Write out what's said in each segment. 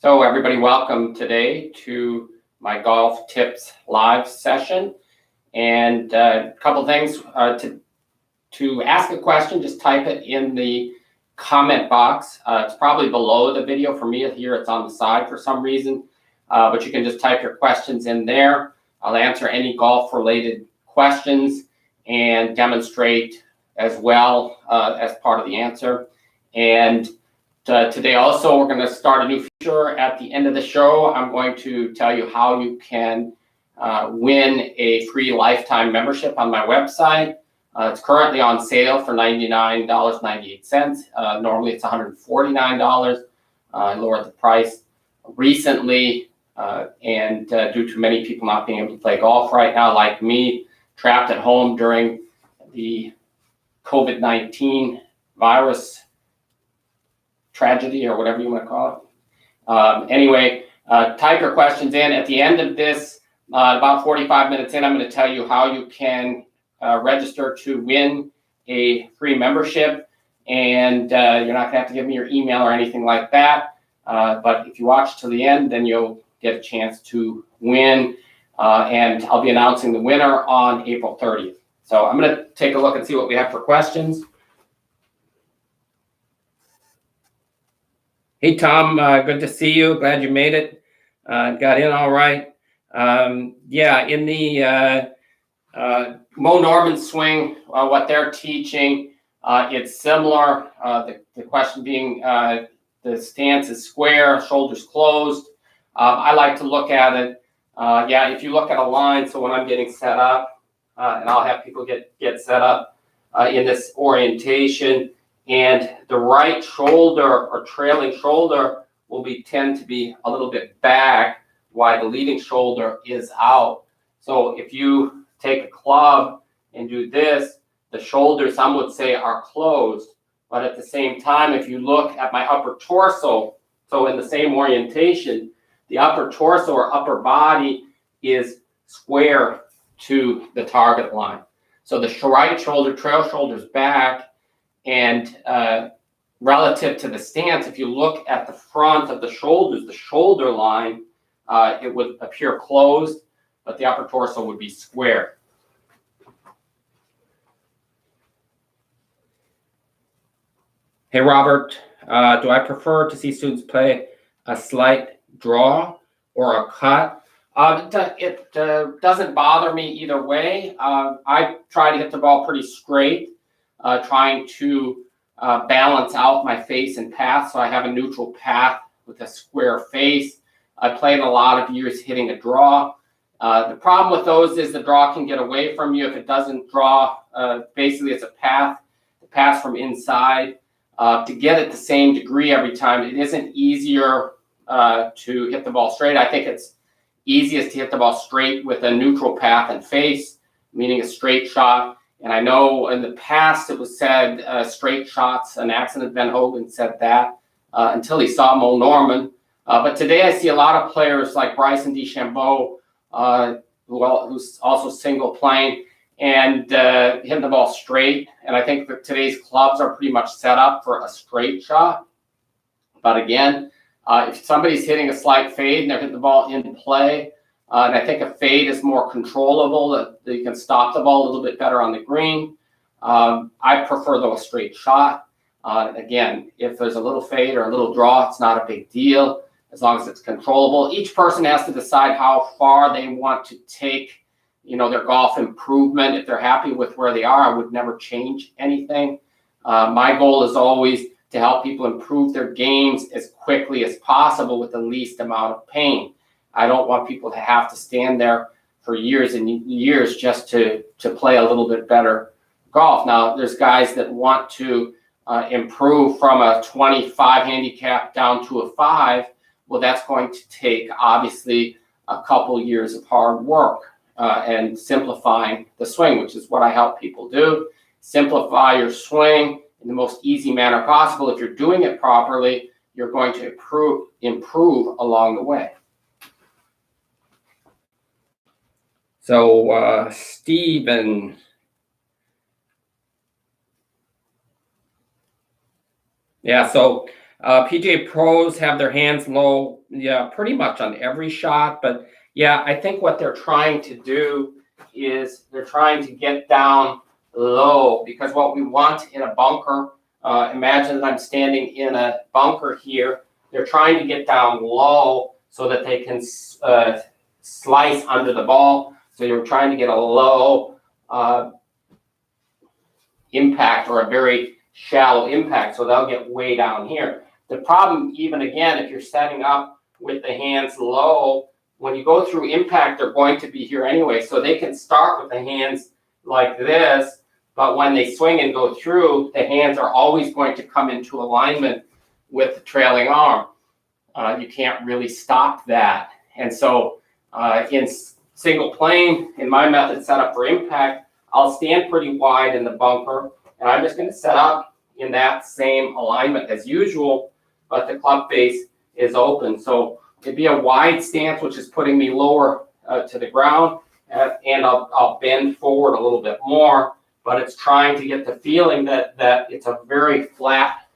So everybody, welcome today to my golf tips live session. And a couple things to ask a question, just type it in the comment box. It's probably below the video. For me here, it's on the side for some reason, but you can just type your questions in there. I'll answer any golf related questions and demonstrate as well as part of the answer. And today also we're going to start a new feature at the end of the show. I'm going to tell you how you can win a free lifetime membership on my website. It's currently on sale for $99.98. Normally it's $149. I lowered the price recently, and due to many people not being able to play golf right now, like me, trapped at home during the COVID-19 virus tragedy, or whatever you want to call it. Anyway, type your questions in. At the end of this, about 45 minutes in, I'm going to tell you how you can register to win a free membership. And you're not going to have to give me your email or anything like that. But if you watch till the end, then you'll get a chance to win. And I'll be announcing the winner on April 30th. So I'm going to take a look and see what we have for questions. Hey, Tom, good to see you. Glad you made it. Got in all right. Yeah, in the Moe Norman swing, what they're teaching, it's similar. The question being the stance is square, shoulders closed. I like to look at it. Yeah, if you look at a line, so when I'm getting set up, and I'll have people get set up in this orientation, and the right shoulder or trailing shoulder will tend to be a little bit back while the leading shoulder is out. So if you take a club and do this, the shoulders, some would say, are closed. But at the same time, if you look at my upper torso, so in the same orientation, the upper torso or upper body is square to the target line. So the right shoulder, trail shoulders back, and relative to the stance, if you look at the front of the shoulders, the shoulder line, it would appear closed, but the upper torso would be square. Hey, Robert, do I prefer to see students play a slight draw or a cut? It doesn't bother me either way. I try to hit the ball pretty straight, trying to balance out my face and path, so I have a neutral path with a square face. I played a lot of years hitting a draw. The problem with those is the draw can get away from you if it doesn't draw. Basically, it's a path, the pass from inside. To get it the same degree every time, it isn't easier to hit the ball straight. I think it's easiest to hit the ball straight with a neutral path and face, meaning a straight shot. And I know in the past it was said straight shots, an accident Ben Hogan said that until he saw Moe Norman. But today I see a lot of players like Bryson DeChambeau, who's also single playing, and hitting the ball straight. And I think that today's clubs are pretty much set up for a straight shot. But again, if somebody's hitting a slight fade and they're hitting the ball in play, and I think a fade is more controllable, that you can stop the ball a little bit better on the green. I prefer, though, a straight shot. Again, if there's a little fade or a little draw, it's not a big deal as long as it's controllable. Each person has to decide how far they want to take, their golf improvement. If they're happy with where they are, I would never change anything. My goal is always to help people improve their games as quickly as possible with the least amount of pain. I don't want people to have to stand there for years and years just to play a little bit better golf. Now, there's guys that want to improve from a 25 handicap down to a 5. Well, that's going to take, obviously, a couple years of hard work and simplifying the swing, which is what I help people do. Simplify your swing in the most easy manner possible. If you're doing it properly, you're going to improve along the way. So, Stephen. Yeah, so PGA pros have their hands low, yeah, pretty much on every shot. But yeah, I think what they're trying to do is they're trying to get down low, because what we want in a bunker, imagine that I'm standing in a bunker here. They're trying to get down low so that they can slice under the ball. So you're trying to get a low impact, or a very shallow impact, so they'll get way down here. The problem, even again, if you're setting up with the hands low, when you go through impact, they're going to be here anyway. So they can start with the hands like this, but when they swing and go through, the hands are always going to come into alignment with the trailing arm. You can't really stop that. And so in single plane, in my method set up for impact, I'll stand pretty wide in the bunker, and I'm just going to set up in that same alignment as usual, but the club face is open. So it'd be a wide stance, which is putting me lower to the ground, and I'll bend forward a little bit more, but it's trying to get the feeling that it's a very flat,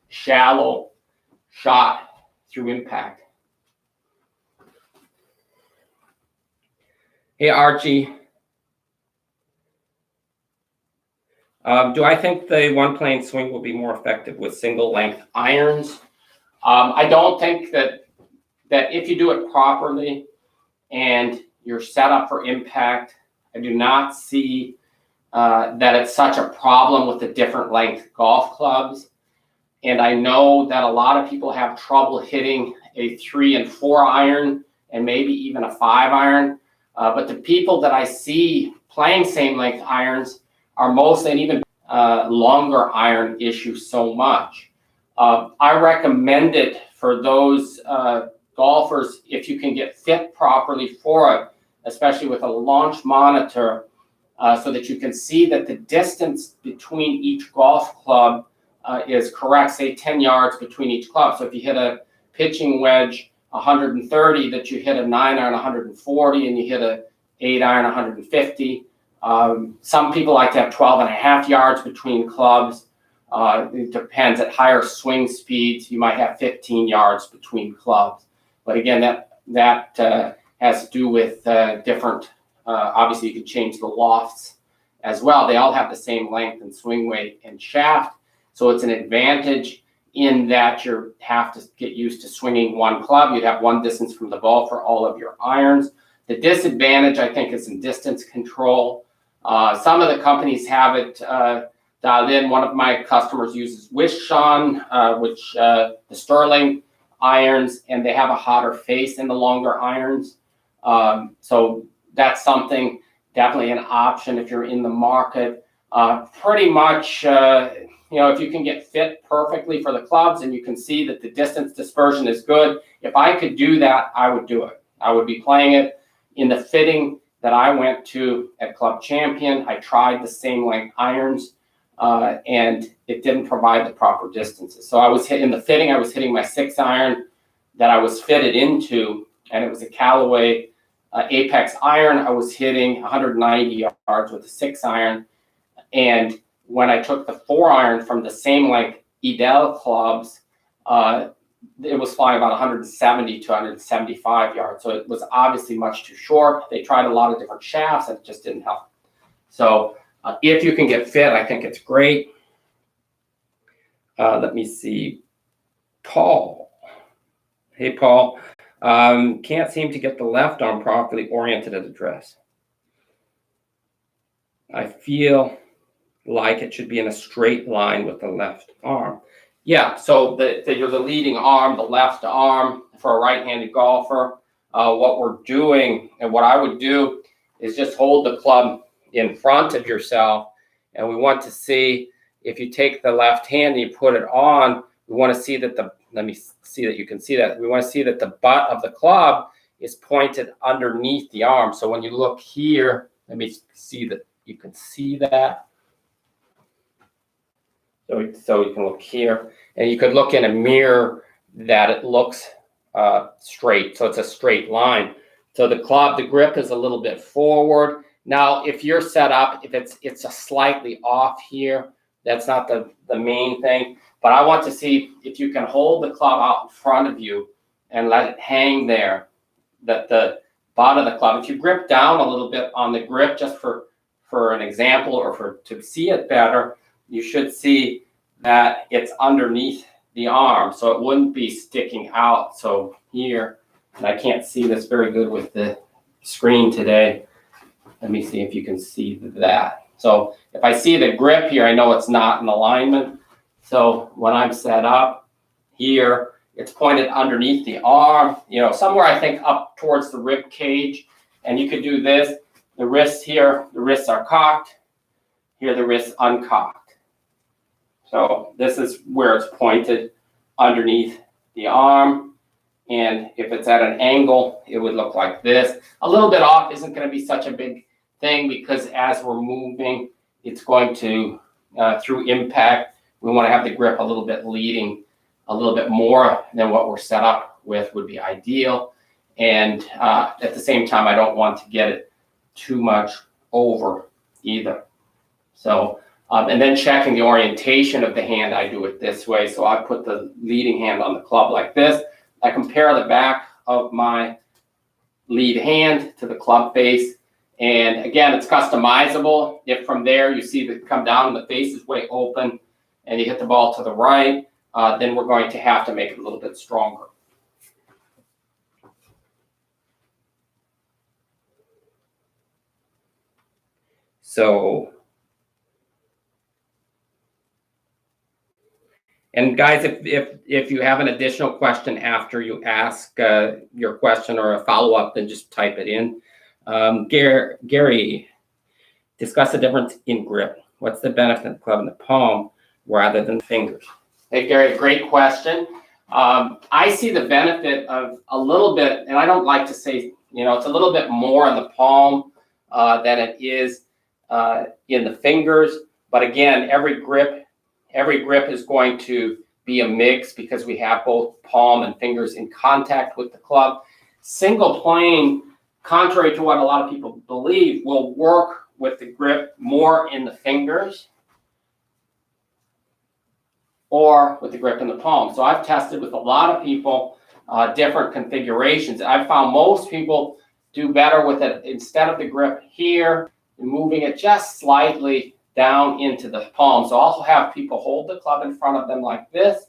shallow shot through impact. Hey, Archie. Do I think the one-plane swing will be more effective with single-length irons? I don't think that if you do it properly and you're set up for impact, I do not see that it's such a problem with the different length golf clubs. And I know that a lot of people have trouble hitting a 3 and 4 iron and maybe even a 5 iron. But the people that I see playing same length irons are mostly, and even longer iron issue so much. I recommend it for those golfers if you can get fit properly for it, especially with a launch monitor, so that you can see that the distance between each golf club is correct, say 10 yards between each club. So if you hit a pitching wedge 130, that you hit a 9 iron 140, and you hit a 8 iron 150. Some people like to have 12.5 yards between clubs. It depends. At higher swing speeds, you might have 15 yards between clubs. But again, that has to do with different. Obviously, you can change the lofts as well. They all have the same length and swing weight and shaft, so it's an advantage in that you have to get used to swinging one club. You'd have one distance from the ball for all of your irons. The disadvantage, I think, is in distance control. Some of the companies have it dialed in. One of my customers uses Wishon, which the Sterling irons, and they have a hotter face in the longer irons. So that's something, definitely an option if you're in the market. Pretty much, if you can get fit perfectly for the clubs and you can see that the distance dispersion is good, if I could do that, I would do it. I would be playing it in the fitting that I went to at Club Champion. I tried the same length irons, and it didn't provide the proper distances. So I was hitting the fitting. I was hitting my 6 iron that I was fitted into, and it was a Callaway Apex iron. I was hitting 190 yards with a 6 iron, and when I took the 4 iron from the same length Edel clubs, it was flying about 170 to 175 yards. So it was obviously much too short. They tried a lot of different shafts and it just didn't help. So if you can get fit, I think it's great. Let me see. Paul. Hey, Paul. Can't seem to get the left arm properly oriented at address. I feel like it should be in a straight line with the left arm. Yeah, so you're the leading arm, the left arm for a right-handed golfer. What we're doing, and what I would do, is just hold the club in front of yourself, and we want to see, if you take the left hand and you put it on, we want to see that let me see that you can see that. We want to see that the butt of the club is pointed underneath the arm. So when you look here, let me see that you can see that. So you can look here, and you could look in a mirror that it looks straight. So it's a straight line. So the grip is a little bit forward. Now, if you're set up, if it's a slightly off here, That's not the main thing. But I want to see if you can hold the club out in front of you and let it hang there, that the bottom of the club. If you grip down a little bit on the grip, just for an example, or to see it better, you should see that it's underneath the arm, so it wouldn't be sticking out. So here, and I can't see this very good with the screen today. Let me see if you can see that. So if I see the grip here, I know it's not in alignment. So when I'm set up here, it's pointed underneath the arm, somewhere I think up towards the rib cage. And you could do this. The wrists here, the wrists are cocked. Here, the wrists uncocked. So this is where it's pointed underneath the arm. And if it's at an angle, it would look like this. A little bit off isn't going to be such a big thing, because as we're moving, it's going to, through impact, we want to have the grip a little bit leading, a little bit more than what we're set up with would be ideal. And at the same time, I don't want to get it too much over either. So, and then checking the orientation of the hand, I do it this way. So I put the leading hand on the club like this. I compare the back of my lead hand to the club face. And again, it's customizable. If from there you see that come down and the face is way open and you hit the ball to the right, then we're going to have to make it a little bit stronger. So, and guys, if you have an additional question after you ask your question or a follow-up, then just type it in. Gary, discuss the difference in grip. What's the benefit of the club in the palm rather than fingers? Hey, Gary, great question. I see the benefit of a little bit, and I don't like to say, it's a little bit more in the palm than it is in the fingers. But again, every grip is going to be a mix, because we have both palm and fingers in contact with the club. Single plane, contrary to what a lot of people believe, will work with the grip more in the fingers or with the grip in the palm. So I've tested with a lot of people different configurations. I've found most people do better with it instead of the grip here, moving it just slightly down into the palm. So I'll have people hold the club in front of them like this,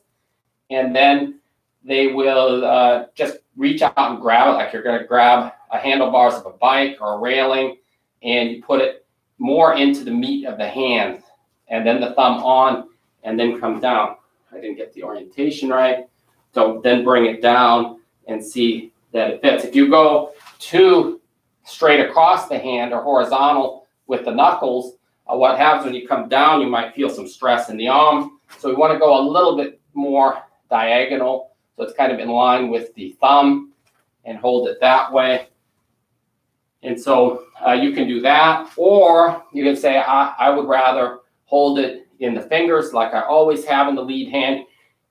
and then they will just reach out and grab it like you're going to grab a handlebars of a bike or a railing, and you put it more into the meat of the hand, and then the thumb on, and then come down. I didn't get the orientation right. So then bring it down and see that it fits. If you go too straight across the hand or horizontal with the knuckles, what happens when you come down, you might feel some stress in the arm. So we want to go a little bit more diagonal, so it's kind of in line with the thumb, and hold it that way. And so you can do that, or you can say, I would rather hold it in the fingers like I always have in the lead hand.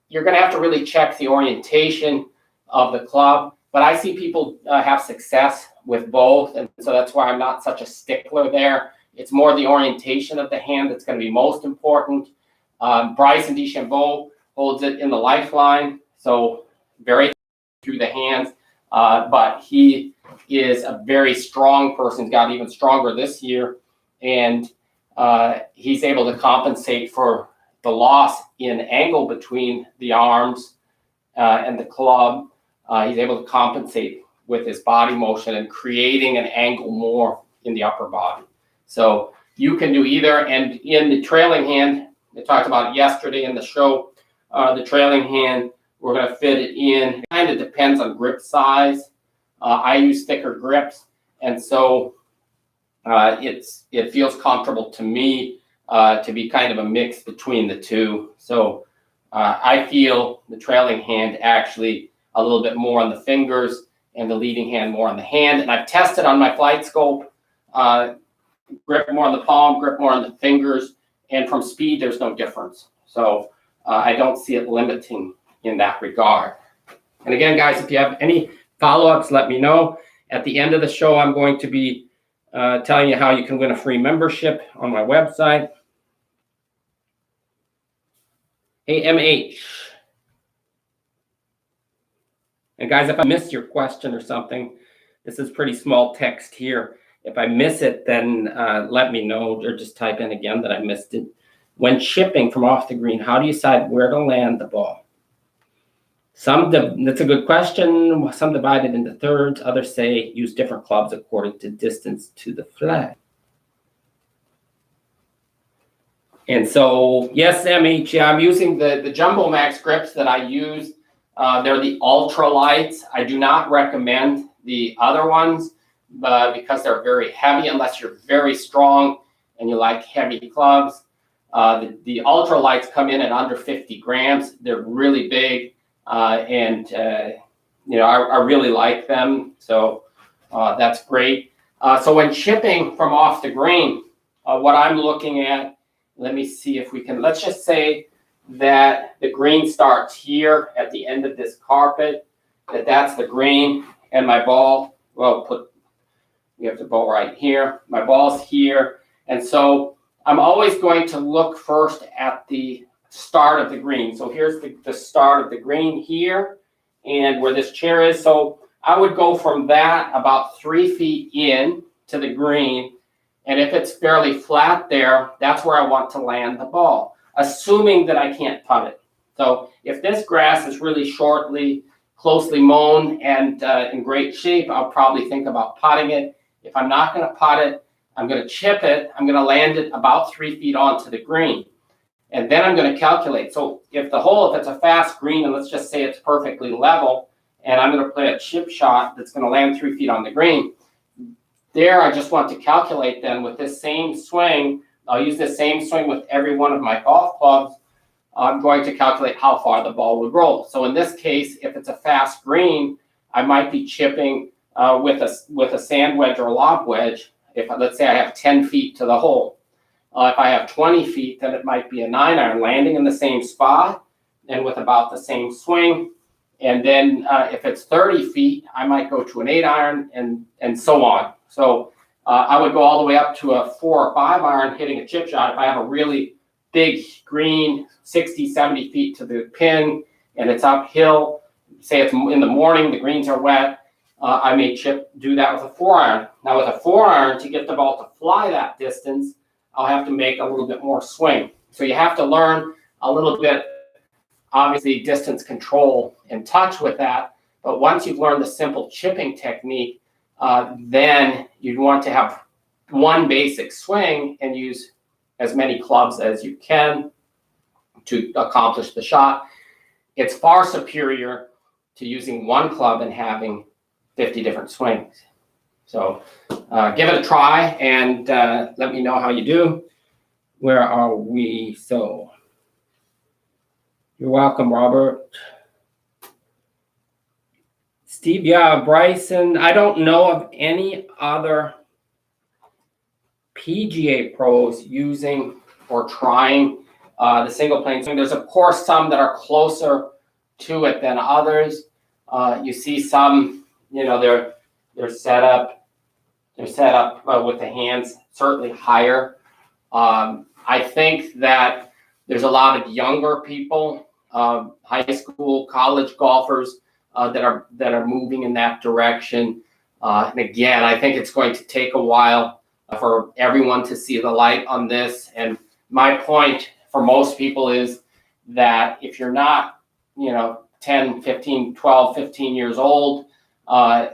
You're going to have to really check the orientation of the club, but I see people have success with both, and so that's why I'm not such a stickler there. It's more the orientation of the hand that's going to be most important. Bryson DeChambeau holds it in the lifeline, so very through the hands, but he is a very strong person. He's got even stronger this year, and he's able to compensate for the loss in angle between the arms and the club. He's able to compensate with his body motion and creating an angle more in the upper body. So you can do either. And in the trailing hand, I talked about it yesterday in the show, the trailing hand, we're going to fit it in. It kind of depends on grip size. I use thicker grips, and so it feels comfortable to me to be kind of a mix between the two. So I feel the trailing hand actually a little bit more on the fingers and the leading hand more on the hand. And I've tested on my FlightScope, grip more on the palm, grip more on the fingers, and from speed, there's no difference. So I don't see it limiting in that regard. And again, guys, if you have any follow-ups, let me know. At the end of the show, I'm going to be telling you how you can win a free membership on my website. Hey, MH. And guys, if I missed your question or something, this is pretty small text here. If I miss it, then let me know, or just type in again that I missed it. When chipping from off the green, how do you decide where to land the ball? That's a good question. Some divide it into thirds. Others say use different clubs according to distance to the flag. And so, yes, MH, yeah, I'm using the Jumbo Max grips that I use. They're the ultralights. I do not recommend the other ones because they're very heavy unless you're very strong and you like heavy clubs. The ultralights come in at under 50 grams. They're really big, and you know, I really like them. So that's great. So when chipping from off the green, what I'm looking at, let me see if we can, let's just say that the green starts here at the end of this carpet, that's the green, and my ball, well, we have the ball right here, my ball's here, and so I'm always going to look first at the start of the green. So here's the start of the green here, and where this chair is, so I would go from that about 3 feet in to the green, and if it's fairly flat there, that's where I want to land the ball, assuming that I can't putt it. So if this grass is really closely mown and in great shape, I'll probably think about putting it. If I'm not going to putt it, I'm going to chip it. I'm going to land it about 3 feet onto the green. And then I'm going to calculate. So if it's a fast green, and let's just say it's perfectly level, and I'm going to play a chip shot that's going to land 3 feet on the green, there I just want to calculate then with this same swing. I'll use this same swing with every one of my golf clubs. I'm going to calculate how far the ball would roll. So in this case, if it's a fast green, I might be chipping with a sand wedge or a lob wedge. If let's say I have 10 feet to the hole. If I have 20 feet, then it might be a 9-iron landing in the same spot and with about the same swing. And then if it's 30 feet, I might go to an 8-iron and so on. So I would go all the way up to a 4 or 5-iron hitting a chip shot. If I have a really big green, 60, 70 feet to the pin, and it's uphill, say it's in the morning, the greens are wet, I may do that with a 4-iron. Now with a 4-iron, to get the ball to fly that distance, I'll have to make a little bit more swing. So you have to learn a little bit, obviously, distance control and touch with that. But once you've learned the simple chipping technique, then you'd want to have one basic swing and use as many clubs as you can to accomplish the shot. It's far superior to using one club and having 50 different swings. So give it a try and let me know how you do. Where are we? So you're welcome, Robert. Steve, yeah, Bryson, I don't know of any other PGA pros using or trying the single plane swing. There's, of course, some that are closer to it than others. You see some, you know, they're set up with the hands certainly higher. I think that there's a lot of younger people, high school, college golfers that are moving in that direction. And again, I think it's going to take a while for everyone to see the light on this. And my point for most people is that if you're not, 10, 15, 12, 15 years old, and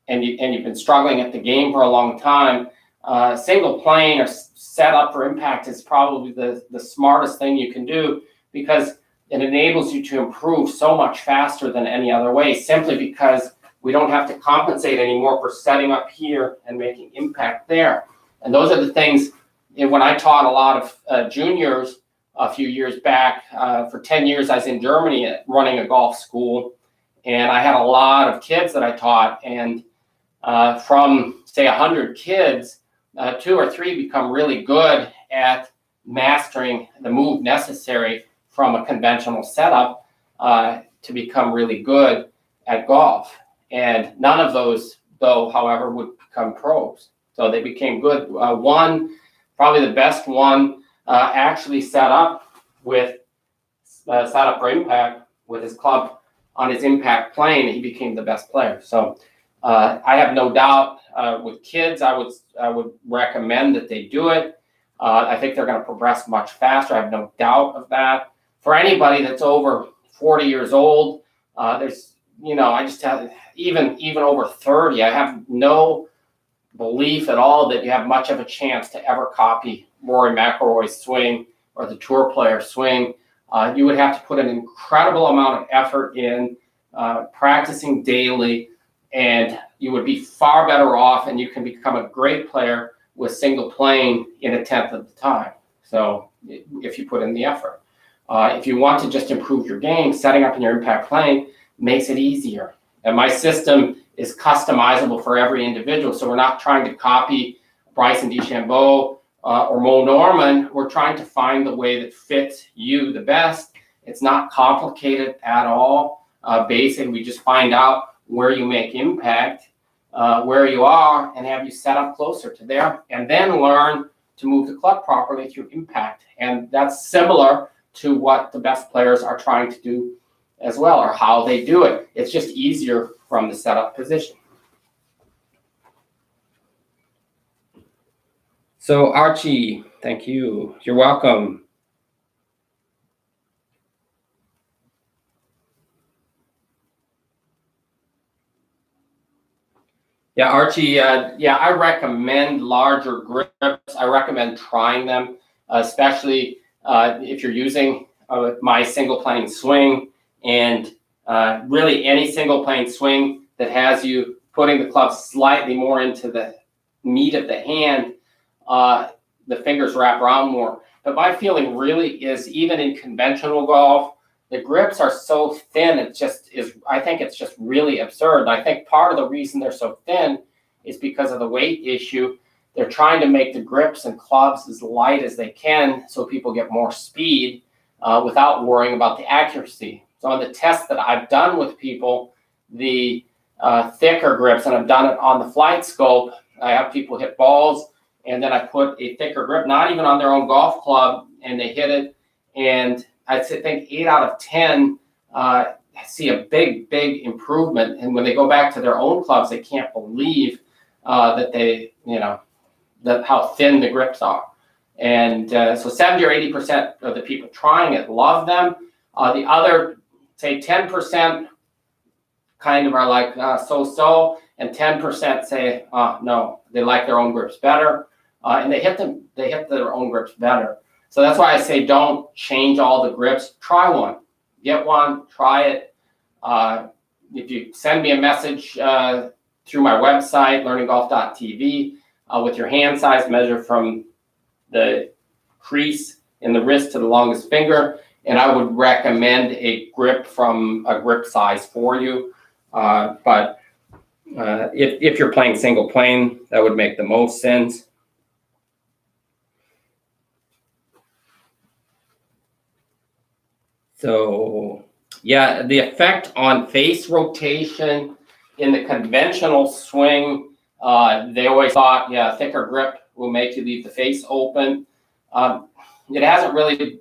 you've been struggling at the game for a long time, single plane or set up for impact is probably the smartest thing you can do, because it enables you to improve so much faster than any other way, simply because we don't have to compensate anymore for setting up here and making impact there. And those are the things, when I taught a lot of juniors a few years back, for 10 years I was in Germany running a golf school, and I had a lot of kids that I taught, and from, say, 100 kids, 2 or 3 become really good at mastering the move necessary from a conventional setup to become really good at golf. And none of those, though, however, would become pros. So they became good. One, probably the best one, actually set up with set up for impact with his club on his impact plane, he became the best player. So I have no doubt with kids, I would recommend that they do it. I think they're going to progress much faster. I have no doubt of that. For anybody that's over 40 years old, there's, I just have, even over 30, I have no belief at all that you have much of a chance to ever copy Rory McIlroy's swing or the tour player's swing. You would have to put an incredible amount of effort in practicing daily, and you would be far better off, and you can become a great player with single playing in 1/10 of the time. So if you put in the effort. If you want to just improve your game, setting up in your impact playing makes it easier. And my system is customizable for every individual. So we're not trying to copy Bryson DeChambeau or Moe Norman. We're trying to find the way that fits you the best. It's not complicated at all. Basically, we just find out where you make impact, where you are, and have you set up closer to there, and then learn to move the club properly through impact. And that's similar to what the best players are trying to do as well, or how they do it. It's just easier from the setup position. So Archie, thank you. You're welcome. Yeah, Archie, yeah, I recommend larger grips. I recommend trying them, especially if you're using my single plane swing, and really any single plane swing that has you putting the club slightly more into the meat of the hand, the fingers wrap around more. But my feeling really is, even in conventional golf, the grips are so thin, I think it's just really absurd. And I think part of the reason they're so thin is because of the weight issue. They're trying to make the grips and clubs as light as they can so people get more speed without worrying about the accuracy. So on the tests that I've done with people, the thicker grips, and I've done it on the FlightScope, I have people hit balls, and then I put a thicker grip, not even on their own golf club, and they hit it, and I think 8 out of 10 see a big improvement. And when they go back to their own clubs, they can't believe that they, that how thin the grips are. And so 70 or 80% of the people trying it love them. The other, say 10% kind of are like so-so, and 10% say no, they like their own grips better, and they hit their own grips better. So that's why I say don't change all the grips. Try one, get one, try it. If you send me a message through my website, learninggolf.tv, with your hand size, measure from the crease in the wrist to the longest finger, and I would recommend a grip from a grip size for you. But if you're playing single plane, that would make the most sense. So yeah, the effect on face rotation in the conventional swing, they always thought, yeah, thicker grip will make you leave the face open. It hasn't really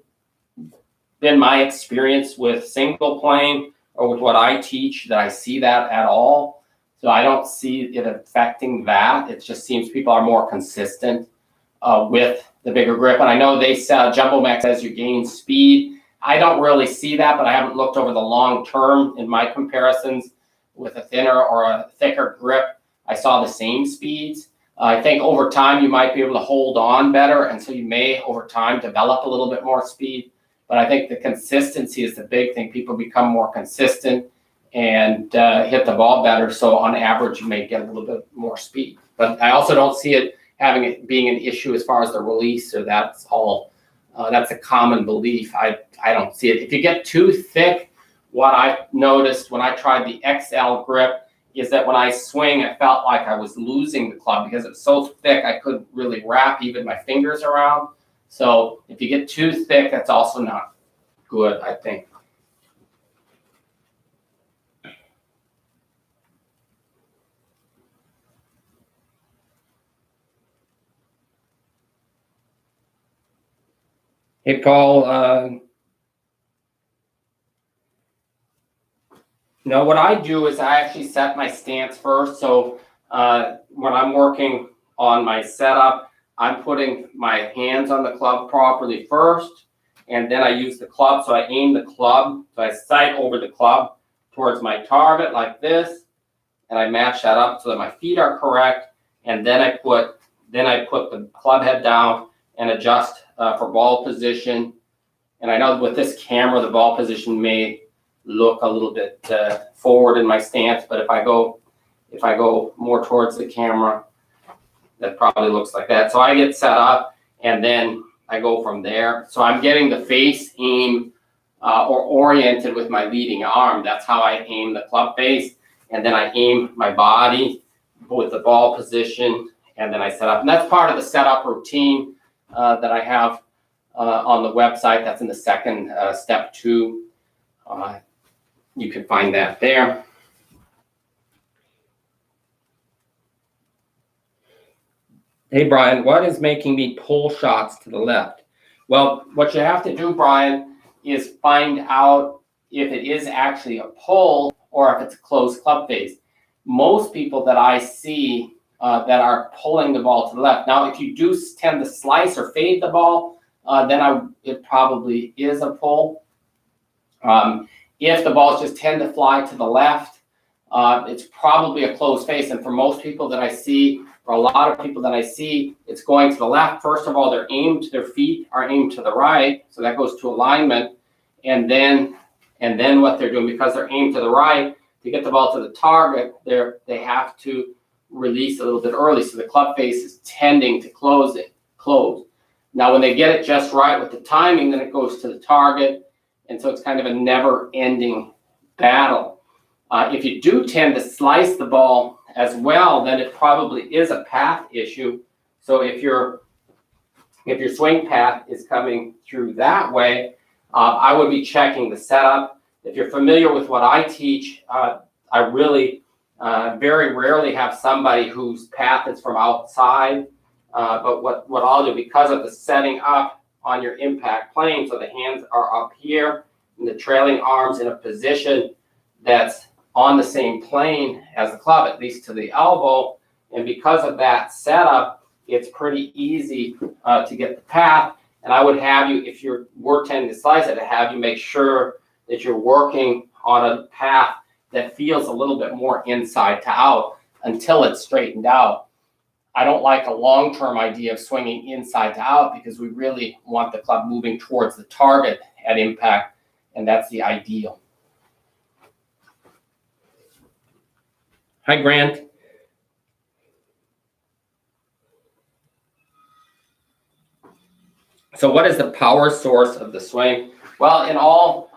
been my experience with single plane or with what I teach that I see that at all. So I don't see it affecting that. It just seems people are more consistent with the bigger grip. And I know they sell Jumbo Max as you gain speed. I don't really see that, but I haven't looked over the long term in my comparisons with a thinner or a thicker grip. I saw the same speeds. I think over time you might be able to hold on better, and so you may over time develop a little bit more speed. But I think the consistency is the big thing. People become more consistent and hit the ball better. So on average, you may get a little bit more speed. But I also don't see it being an issue as far as the release, or that's all. That's a common belief. I don't see it. If you get too thick, what I noticed when I tried the XL grip is that when I swing, I felt like I was losing the club because it's so thick I couldn't really wrap even my fingers around. So if you get too thick, that's also not good, I think. Hey, Paul, No, what I do is I actually set my stance first. So when I'm working on my setup, I'm putting my hands on the club properly first, and then I use the club. So I aim the club, so I sight over the club towards my target like this, and I match that up so that my feet are correct, and then I put the club head down and adjust for ball position. And I know with this camera, the ball position may look a little bit forward in my stance, but if I go more towards the camera, that probably looks like that. So I get set up, and then I go from there. So I'm getting the face aim or oriented with my leading arm. That's how I aim the club face, and then I aim my body with the ball position, and then I set up. And that's part of the setup routine that I have on the website. That's in the second step 2. You can find that there. Hey, Brian, what is making me pull shots to the left? Well, what you have to do, Brian, is find out if it is actually a pull or if it's a closed club face. Most people that I see that are pulling the ball to the left. Now, if you do tend to slice or fade the ball, then it probably is a pull. If the balls just tend to fly to the left, it's probably a closed face. And for most people that I see, for a lot of people that I see, it's going to the left. First of all, their feet are aimed to the right, so that goes to alignment. And then what they're doing, because they're aimed to the right, to get the ball to the target, they have to release a little bit early, so the club face is tending to close. Now, when they get it just right with the timing, then it goes to the target. And so it's kind of a never-ending battle. If you do tend to slice the ball as well, then it probably is a path issue. So if your swing path is coming through that way, I would be checking the setup. If you're familiar with what I teach, I really very rarely have somebody whose path is from outside. But what I'll do, because of the setting up on your impact plane, so the hands are up here and the trailing arms in a position that's on the same plane as the club, at least to the elbow. And because of that setup, it's pretty easy to get the path. And I would have you, if you were tending to slice it, to have you make sure that you're working on a path that feels a little bit more inside to out until it's straightened out. I don't like a long-term idea of swinging inside to out, because we really want the club moving towards the target at impact, and that's the ideal. Hi, Grant. So what is the power source of the swing? Well, in all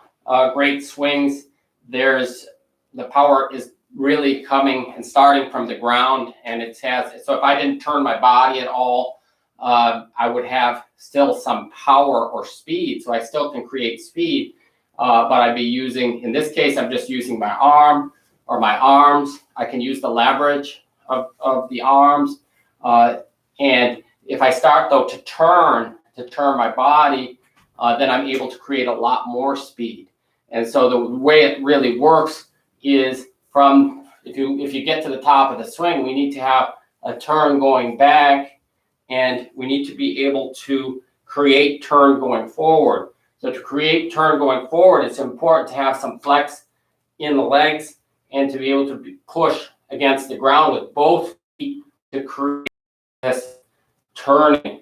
great swings, the power is really coming and starting from the ground, and so if I didn't turn my body at all, I would have still some power or speed, so I still can create speed, but I'd be using, in this case, I'm just using my arm or my arms. I can use the leverage of the arms, and if I start though to turn my body, then I'm able to create a lot more speed. And so the way it really works is if you get to the top of the swing, we need to have a turn going back, and we need to be able to create turn going forward. So to create turn going forward, it's important to have some flex in the legs and to be able to push against the ground with both feet to create this turning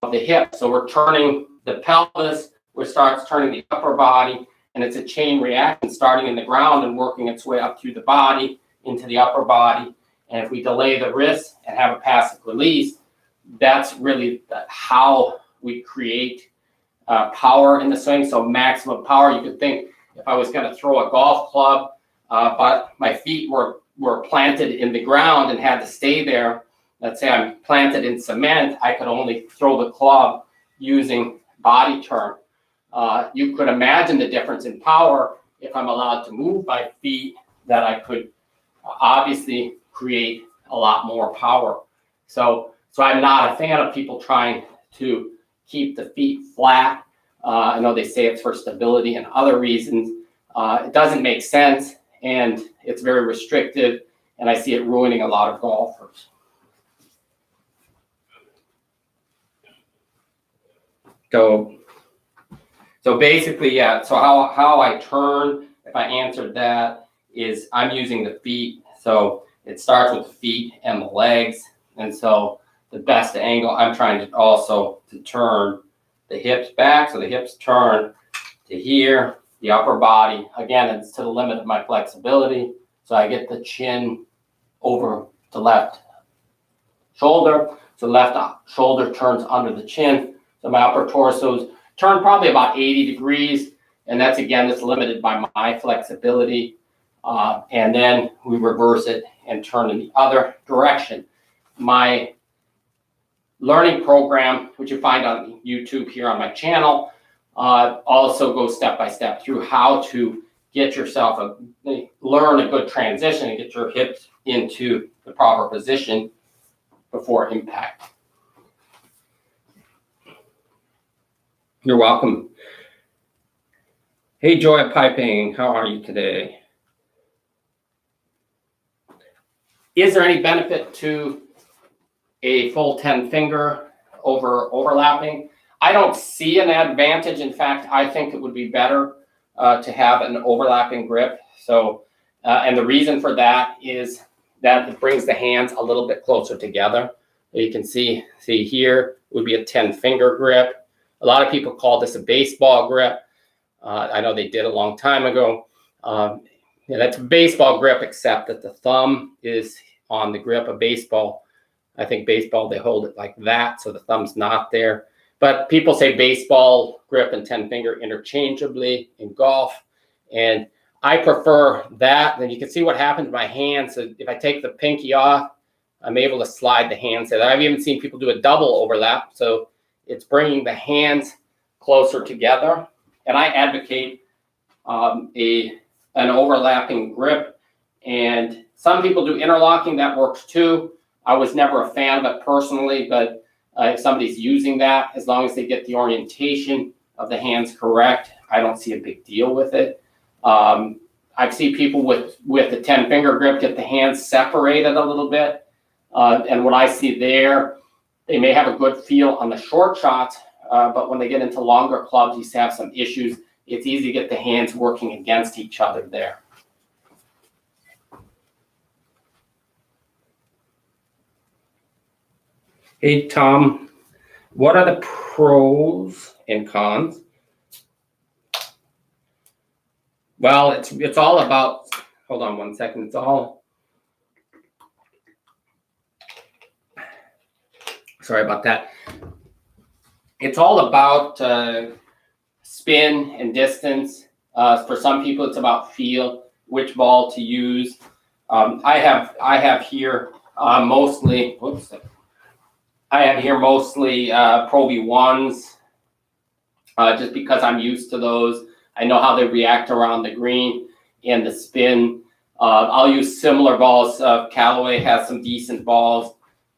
of the hip. So we're turning the pelvis, which starts turning the upper body, and it's a chain reaction starting in the ground and working its way up through the body into the upper body. And if we delay the wrist and have a passive release, that's really how we create power in the swing. So maximum power. You could think if I was going to throw a golf club, but my feet were planted in the ground and had to stay there. Let's say I'm planted in cement, I could only throw the club using body turn. You could imagine the difference in power if I'm allowed to move my feet, that I could obviously create a lot more power. So I'm not a fan of people trying to keep the feet flat. I know they say it's for stability and other reasons. It doesn't make sense. and it's very restrictive, and I see it ruining a lot of golfers. So basically, yeah, so how I turn, if I answered that, is I'm using the feet. So it starts with the feet and the legs. And so the best angle, I'm trying to also to turn the hips back. So the hips turn to here, the upper body. Again, it's to the limit of my flexibility. So I get the chin over the left shoulder. So left shoulder turns under the chin. So my upper torso's turn probably about 80 degrees. And that's, again, that's limited by my flexibility. And then we reverse it and turn in the other direction. My learning program, which you find on YouTube here on my channel, also goes step by step through how to get yourself learn a good transition and get your hips into the proper position before impact. You're welcome. Hey, Joy Piping, how are you today? Is there any benefit to a full 10 finger overlapping? I don't see an advantage. In fact, I think it would be better to have an overlapping grip. So, and the reason for that is that it brings the hands a little bit closer together. You can see here would be a 10 finger grip. A lot of people call this a baseball grip. I know they did a long time ago. Yeah, that's a baseball grip, except that the thumb is on the grip of baseball. I think baseball, they hold it like that, so the thumb's not there. But people say baseball grip and 10 finger interchangeably in golf. And I prefer that. Then you can see what happens to my hand. So if I take the pinky off, I'm able to slide the hands. I've even seen people do a double overlap. So it's bringing the hands closer together. And I advocate an overlapping grip. And some people do interlocking. That works too. I was never a fan of it personally, but if somebody's using that, as long as they get the orientation of the hands correct, I don't see a big deal with it. I see people with the 10 finger grip get the hands separated a little bit. And what I see there, they may have a good feel on the short shots, but when they get into longer clubs, you have some issues. It's easy to get the hands working against each other there. Hey, Tom, what are the pros and cons? Well, it's all about, hold on one second, it's all, sorry about that. It's all about spin and distance. For some people, it's about feel, which ball to use. I have here mostly, whoops. I have here mostly Pro V1s, just because I'm used to those. I know how they react around the green and the spin. I'll use similar balls. Callaway has some decent balls,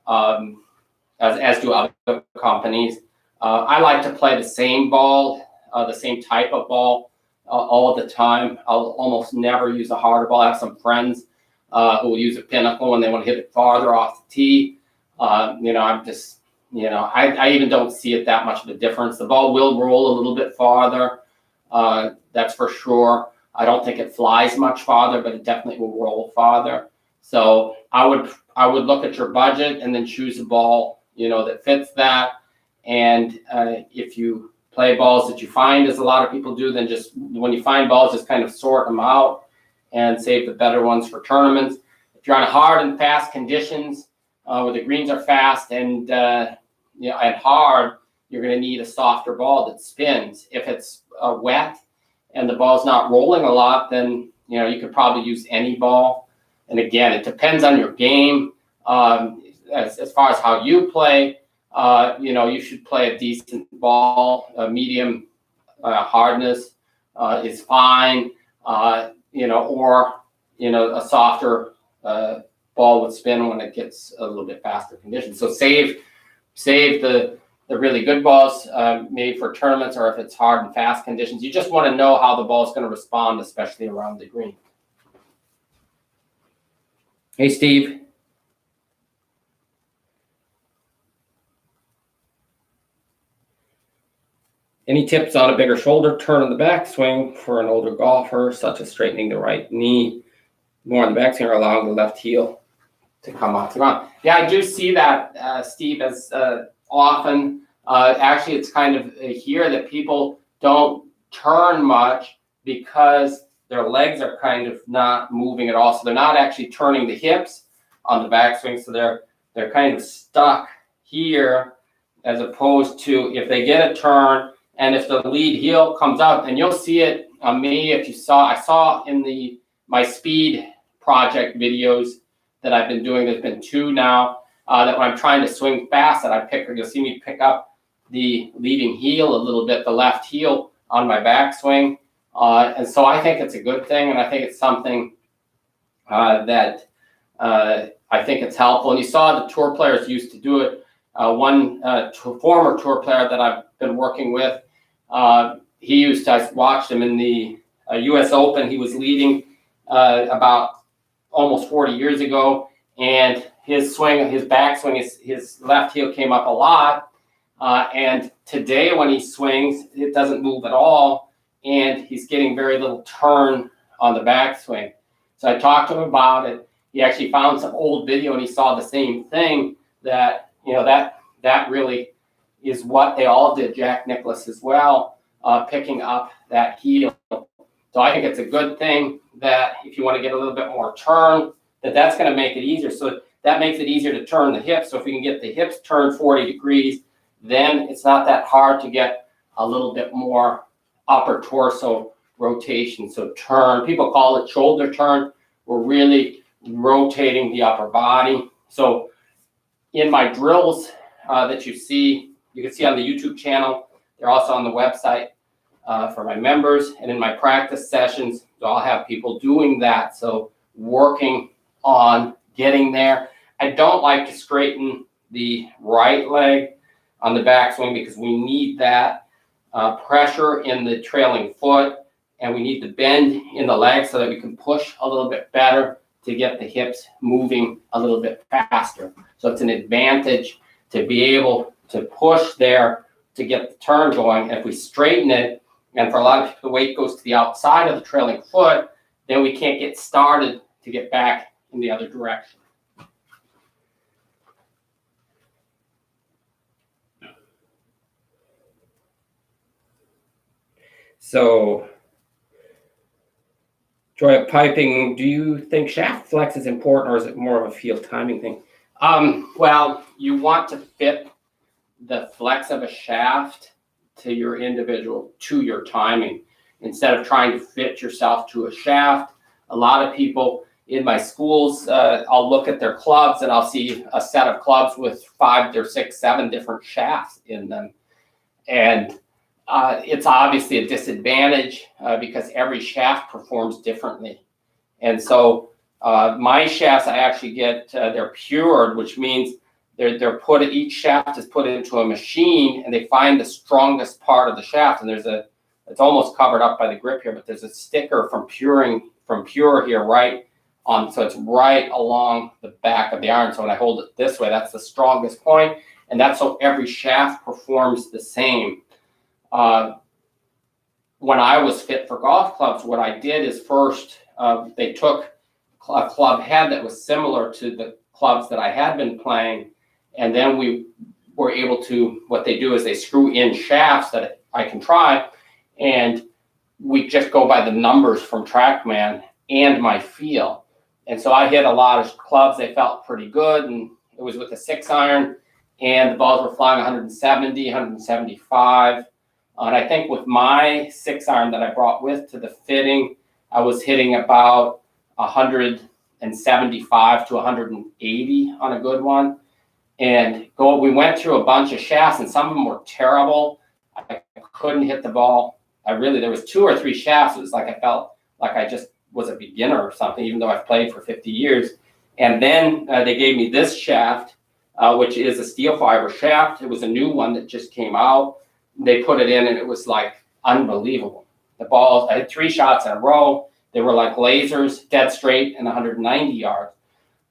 as do other companies. I like to play the same ball, the same type of ball all of the time. I'll almost never use a harder ball. I have some friends who will use a Pinnacle when they want to hit it farther off the tee. I'm just, I even don't see it that much of a difference. The ball will roll a little bit farther. That's for sure. I don't think it flies much farther, but it definitely will roll farther. So I would look at your budget and then choose a ball, that fits that. And if you play balls that you find, as a lot of people do, then just when you find balls, just kind of sort them out and save the better ones for tournaments. If you're on hard and fast conditions, where the greens are fast and and hard, you're going to need a softer ball that spins. If it's wet and the ball's not rolling a lot, then you could probably use any ball. And again, it depends on your game. As far as how you play, you should play a decent ball. Medium hardness is fine. Or a softer ball would spin when it gets a little bit faster conditions. So save the really good balls maybe for tournaments, or if it's hard and fast conditions. You just want to know how the ball is going to respond, especially around the green. Hey, Steve. Any tips on a bigger shoulder turn on the backswing for an older golfer, such as straightening the right knee more on the backswing or allowing the left heel to come off the ground? Yeah, I do see that, Steve, as often. Actually, it's kind of here that people don't turn much because their legs are kind of not moving at all. So they're not actually turning the hips on the backswing. So they're kind of stuck here, as opposed to if they get a turn and if the lead heel comes up, and you'll see it on me. If you saw, I saw in my speed project videos that I've been doing. There's been 2 now. That when I'm trying to swing fast, that you'll see me pick up the leading heel a little bit, the left heel on my backswing. And so I think it's a good thing, and I think it's something that I think it's helpful. And you saw the tour players used to do it. One former tour player that I've been working with, I watched him in the US Open. He was leading about almost 40 years ago, and his backswing, his left heel came up a lot. And today when he swings, it doesn't move at all, and he's getting very little turn on the backswing. So I talked to him about it. He actually found some old video, and he saw the same thing, that that really is what they all did, Jack Nicklaus as well, picking up that heel. So I think it's a good thing that if you want to get a little bit more turn, that's going to make it easier. So that makes it easier to turn the hips. So if we can get the hips turned 40 degrees, then it's not that hard to get a little bit more upper torso rotation. So turn, people call it shoulder turn. We're really rotating the upper body. So in my drills that you can see on the YouTube channel, they're also on the website for my members, and in my practice sessions, I'll have people doing that. So working on getting there. I don't like to straighten the right leg on the backswing because we need that pressure in the trailing foot, and we need the bend in the leg so that we can push a little bit better to get the hips moving a little bit faster. So it's an advantage to be able to push there to get the turn going. If we straighten it, and for a lot of people, the weight goes to the outside of the trailing foot, then we can't get started to get back in the other direction. So, Joy of Piping, do you think shaft flex is important, or is it more of a field timing thing? Well, you want to fit the flex of a shaft to your timing, instead of trying to fit yourself to a shaft. A lot of people in my schools, I'll look at their clubs and I'll see a set of clubs with 5 or 6, 7 different shafts in them. And it's obviously a disadvantage because every shaft performs differently. And so my shafts, I actually get, they're pured, which means each shaft is put into a machine, and they find the strongest part of the shaft. And it's almost covered up by the grip here, but there's a sticker from Pure here right on, so it's right along the back of the iron. So when I hold it this way, that's the strongest point, and that's so every shaft performs the same. When I was fit for golf clubs, what I did is first they took a club head that was similar to the clubs that I had been playing, and then we were able to, what they do is they screw in shafts that I can try, and we just go by the numbers from TrackMan and my feel. And so I hit a lot of clubs, they felt pretty good, and it was with a 6-iron, and the balls were flying 170, 175. And I think with my 6-iron that I brought with to the fitting, I was hitting about 175 to 180 on a good one. And we went through a bunch of shafts, and some of them were terrible. I couldn't hit the ball. There was 2 or 3 shafts. It was like I felt like I just was a beginner or something, even though I've played for 50 years. And then they gave me this shaft, which is a steel fiber shaft. It was a new one that just came out. They put it in, and it was like unbelievable. The balls, I had 3 shots in a row. They were like lasers, dead straight, and 190 yards.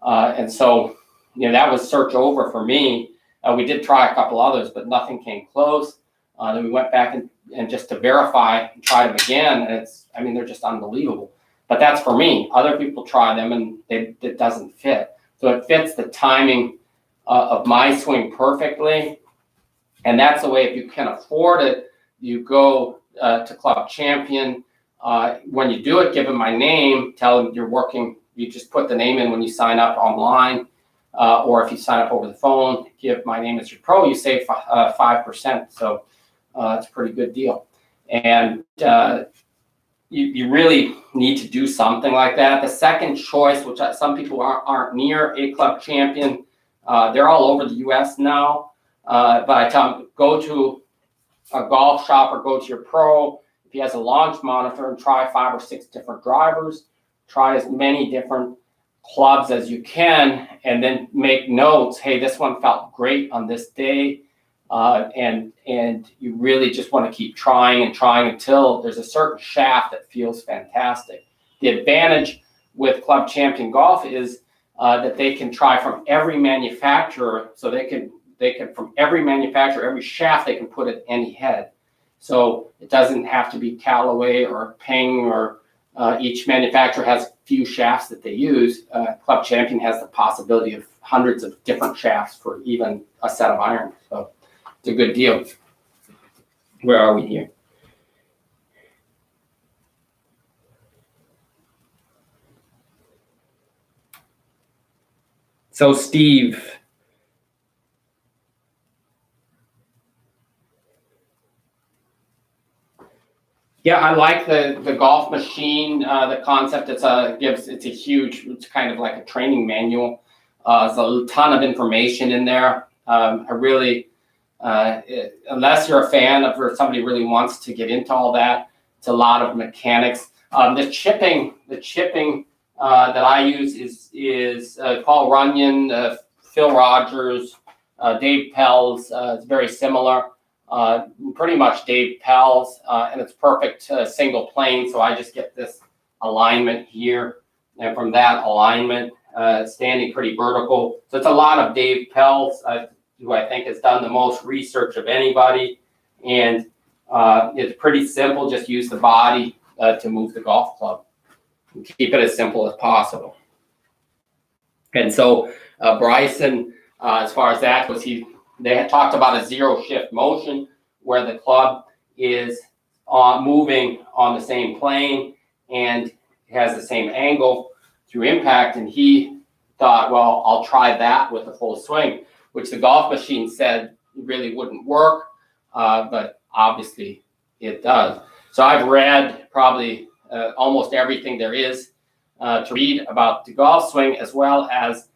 And so, that was search over for me. We did try a couple others, but nothing came close. Then we went back and just to verify, tried them again, and they're just unbelievable. But that's for me. Other people try them, and it doesn't fit. So it fits the timing of my swing perfectly. And that's the way, if you can afford it, you go to Club Champion. When you do it, give them my name, tell them you're working. You just put the name in when you sign up online, or if you sign up over the phone, give my name as your pro, you save 5%. So it's a pretty good deal. And you really need to do something like that. The second choice, which some people aren't near a Club Champion, they're all over the U.S. now. But I tell them, go to a golf shop or go to your pro. If he has a launch monitor, and try 5 or 6 different drivers, try as many different clubs as you can, and then make notes. Hey, this one felt great on this day. And you really just want to keep trying and trying until there's a certain shaft that feels fantastic. The advantage with Club Champion Golf is that they can try from every manufacturer. So they can from every manufacturer, every shaft they can put at any head. So it doesn't have to be Callaway or Ping, or each manufacturer has few shafts that they use. Club Champion has the possibility of hundreds of different shafts for even a set of irons. So it's a good deal. Where are we here? So Steve, yeah, I like the golf machine. The concept, it's kind of like a training manual. There's a ton of information in there. I really, unless you're a fan of, or somebody really wants to get into all that, it's a lot of mechanics. The chipping that I use is Paul Runyon, Phil Rogers, Dave Pell's. It's very similar. Pretty much Dave Pell's, and it's perfect single plane. So I just get this alignment here, and from that alignment, standing pretty vertical. So it's a lot of Dave Pell's, who I think has done the most research of anybody, and it's pretty simple. Just use the body to move the golf club, and keep it as simple as possible. And so Bryson, as far as that goes, they had talked about a zero shift motion, where the club is moving on the same plane and has the same angle through impact. And he thought, well, I'll try that with a full swing, which the golf machine said really wouldn't work, but obviously it does. So I've read probably almost everything there is to read about the golf swing, as well as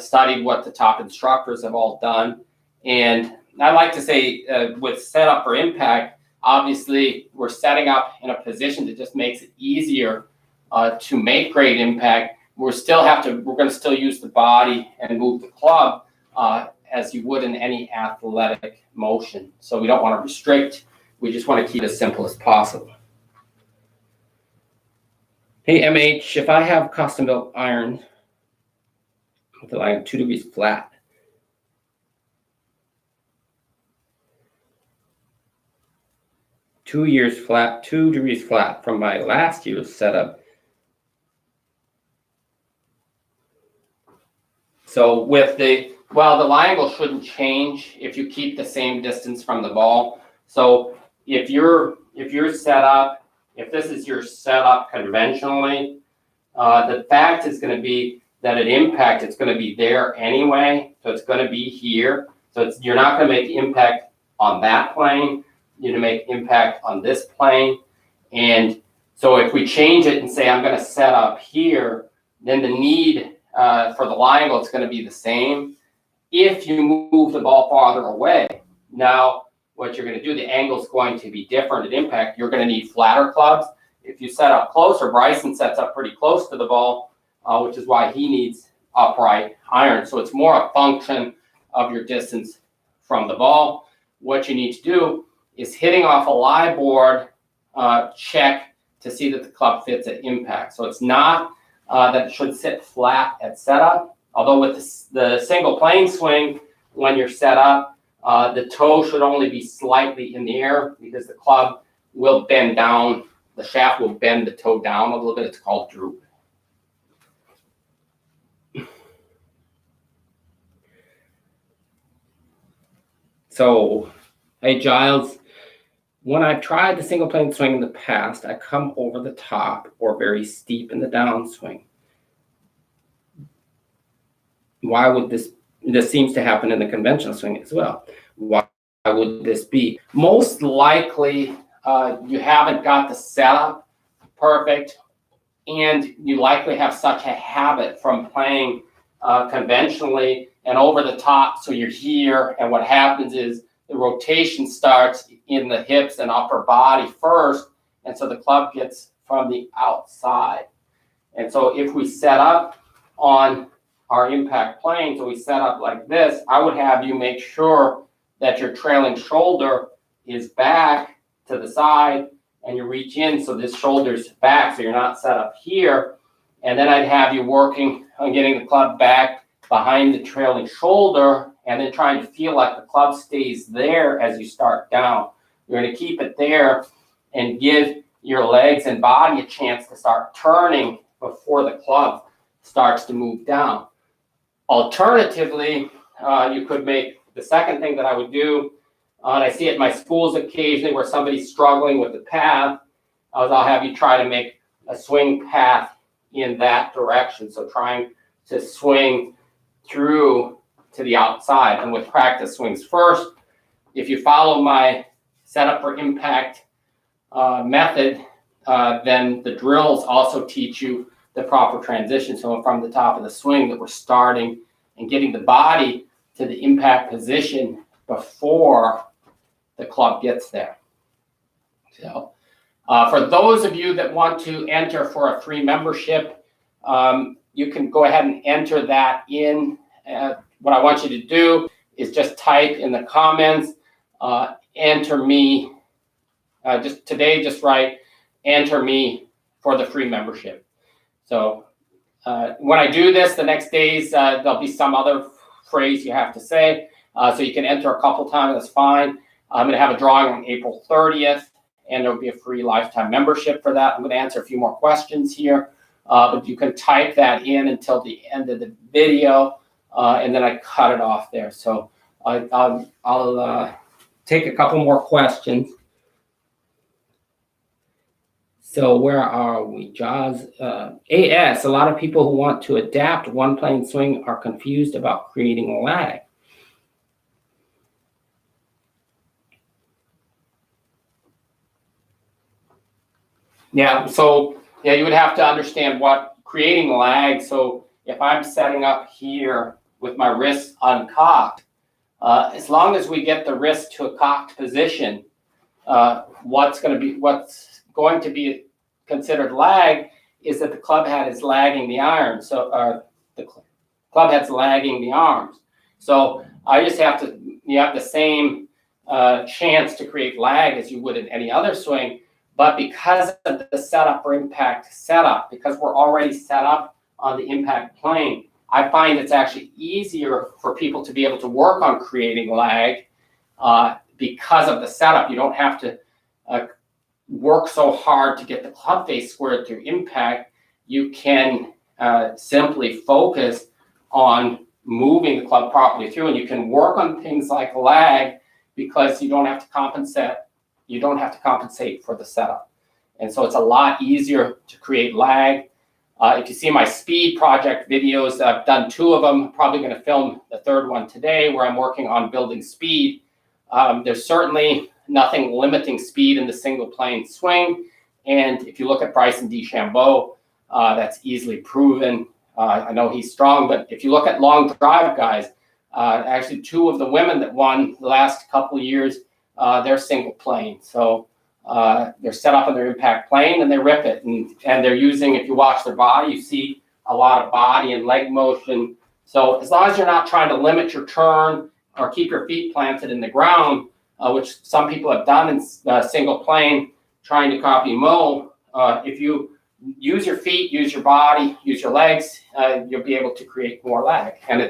studied what the top instructors have all done. And I like to say with setup for impact, obviously we're setting up in a position that just makes it easier to make great impact. We're going to still use the body and move the club as you would in any athletic motion. So we don't want to restrict. We just want to keep it as simple as possible. Hey, MH, if I have custom built iron with the line 2 degrees flat, 2 years flat, 2 degrees flat from my last year's setup. So with the lie angle shouldn't change if you keep the same distance from the ball. So if this is your setup conventionally, the fact is going to be that at impact, it's going to be there anyway. So it's going to be here. So you're not going to make impact on that plane. You're going to make impact on this plane. And so if we change it and say, I'm going to set up here, then the need for the lie angle is going to be the same. If you move the ball farther away, now what you're going to do, the angle is going to be different at impact. You're going to need flatter clubs. If you set up closer, Bryson sets up pretty close to the ball, which is why he needs upright iron. So it's more a function of your distance from the ball. What you need to do is hitting off a lie board check to see that the club fits at impact. So it's not that it should sit flat at setup. Although with the single plane swing, when you're set up, the toe should only be slightly in the air because the club will bend down. The shaft will bend the toe down a little bit. It's called droop. So, hey Giles, when I've tried the single plane swing in the past, I come over the top or very steep in the downswing. Why would this seems to happen in the conventional swing as well. Why would this be? Most likely, you haven't got the setup perfect, and you likely have such a habit from playing conventionally and over the top. So you're here, and what happens is the rotation starts in the hips and upper body first, and so the club gets from the outside. And so if we set up on our impact plane, so we set up like this, I would have you make sure that your trailing shoulder is back to the side and you reach in so this shoulder's back so you're not set up here. And then I'd have you working on getting the club back behind the trailing shoulder and then trying to feel like the club stays there as you start down. You're going to keep it there and give your legs and body a chance to start turning before the club starts to move down. Alternatively, you could make the second thing that I would do, and I see it in my schools occasionally where somebody's struggling with the path, I'll have you try to make a swing path in that direction. So trying to swing through to the outside. And with practice swings first, if you follow my setup for impact method, then the drills also teach you the proper transition. So from the top of the swing that we're starting and getting the body to the impact position before the club gets there. So for those of you that want to enter for a free membership, you can go ahead and enter that in. What I want you to do is just type in the comments, enter me, just write, enter me for the free membership. So when I do this, the next days, there'll be some other phrase you have to say. So you can enter a couple times, that's fine. I'm going to have a drawing on April 30th, and there'll be a free lifetime membership for that. I'm going to answer a few more questions here, but you can type that in until the end of the video, and then I cut it off there. So I'll take a couple more questions. So where are we, Jaws? AS, a lot of people who want to adapt one plane swing are confused about creating lag. Yeah, so yeah, you would have to understand what creating lag. So if I'm setting up here with my wrists uncocked, as long as we get the wrist to a cocked position, what's going to be considered lag is that the club head is lagging the iron. So the club head's lagging the arms. So I just have to, you have the same chance to create lag as you would in any other swing. But because of the setup or impact setup, because we're already set up on the impact plane, I find it's actually easier for people to be able to work on creating lag because of the setup. You don't have to work so hard to get the club face squared through impact. You can simply focus on moving the club properly through, and you can work on things like lag because you don't have to compensate. You don't have to compensate for the setup. And so it's a lot easier to create lag. If you see my speed project videos, I've done 2 of them, probably going to film the 3rd one today where I'm working on building speed. There's certainly nothing limiting speed in the single plane swing. And if you look at Bryson DeChambeau, that's easily proven. I know he's strong, but if you look at long drive guys, actually 2 of the women that won the last couple of years, they're single plane. So they're set up on their impact plane and they rip it. And they're using, if you watch their body, you see a lot of body and leg motion. So as long as you're not trying to limit your turn or keep your feet planted in the ground, which some people have done in single plane, trying to copy Moe, if you use your feet, use your body, use your legs, you'll be able to create more lag. And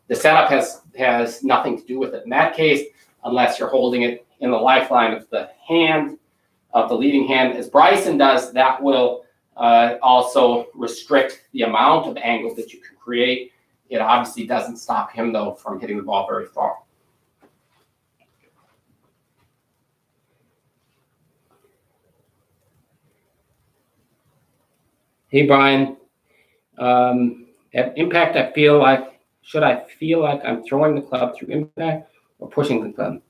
the setup has nothing to do with it in that case, unless you're holding it in the lifeline of the hand, of the leading hand. As Bryson does, that will also restrict the amount of angle that you can create. It obviously doesn't stop him, though, from hitting the ball very far. Hey, Brian. At impact, should I feel like I'm throwing the club through impact or pushing the club?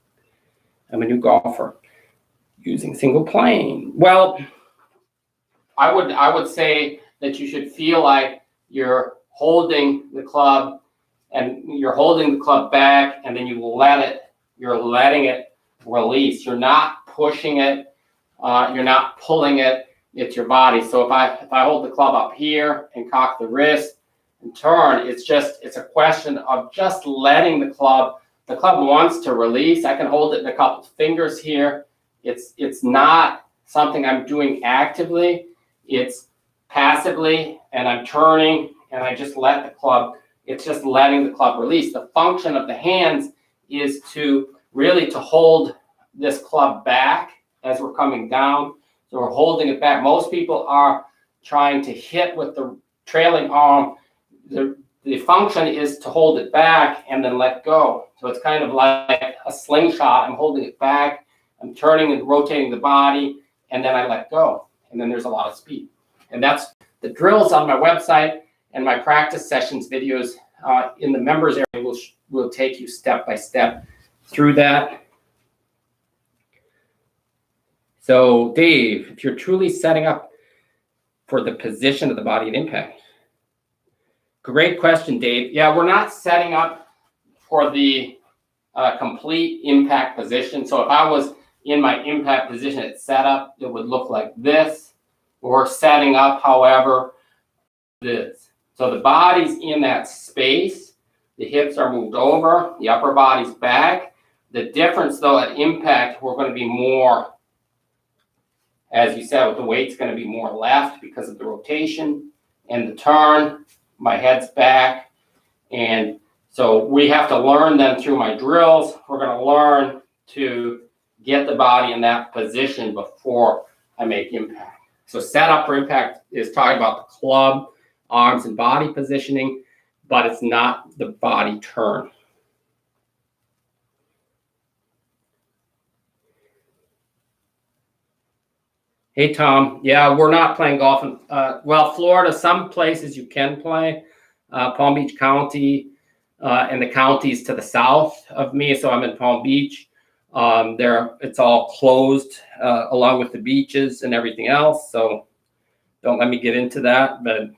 I'm a new golfer using single plane. Well, I would say that you should feel like you're holding the club and you're holding the club back, and then you're letting it release. You're not pushing it, you're not pulling it. It's your body. So if I hold the club up here and cock the wrist and turn, it's a question of just letting the club wants to release. I can hold it in a couple of fingers here. It's not something I'm doing actively. It's passively, and I'm turning, and I just let the club, it's just letting the club release. The function of the hands is to hold this club back as we're coming down. So we're holding it back. Most people are trying to hit with the trailing arm. The function is to hold it back and then let go. So it's kind of like a slingshot. I'm holding it back, I'm turning and rotating the body, and then I let go. And then there's a lot of speed. And that's the drills on my website, and my practice sessions videos in the members area will take you step by step through that. So Dave, if you're truly setting up for the position of the body at impact. Great question, Dave. Yeah, we're not setting up for the complete impact position. So if I was in my impact position at setup, it would look like this. We're setting up, however, this. So the body's in that space. The hips are moved over. The upper body's back. The difference, though, at impact, we're going to be more, as you said, with the weight's going to be more left because of the rotation and the turn. My head's back. And so we have to learn then through my drills. We're going to learn to get the body in that position before I make impact. So setup for impact is talking about the club, arms, and body positioning, but it's not the body turn. Hey, Tom. Yeah, we're not playing golf in, Florida, some places you can play. Palm Beach County and the counties to the south of me. So I'm in Palm Beach. It's all closed along with the beaches and everything else. So don't let me get into that. But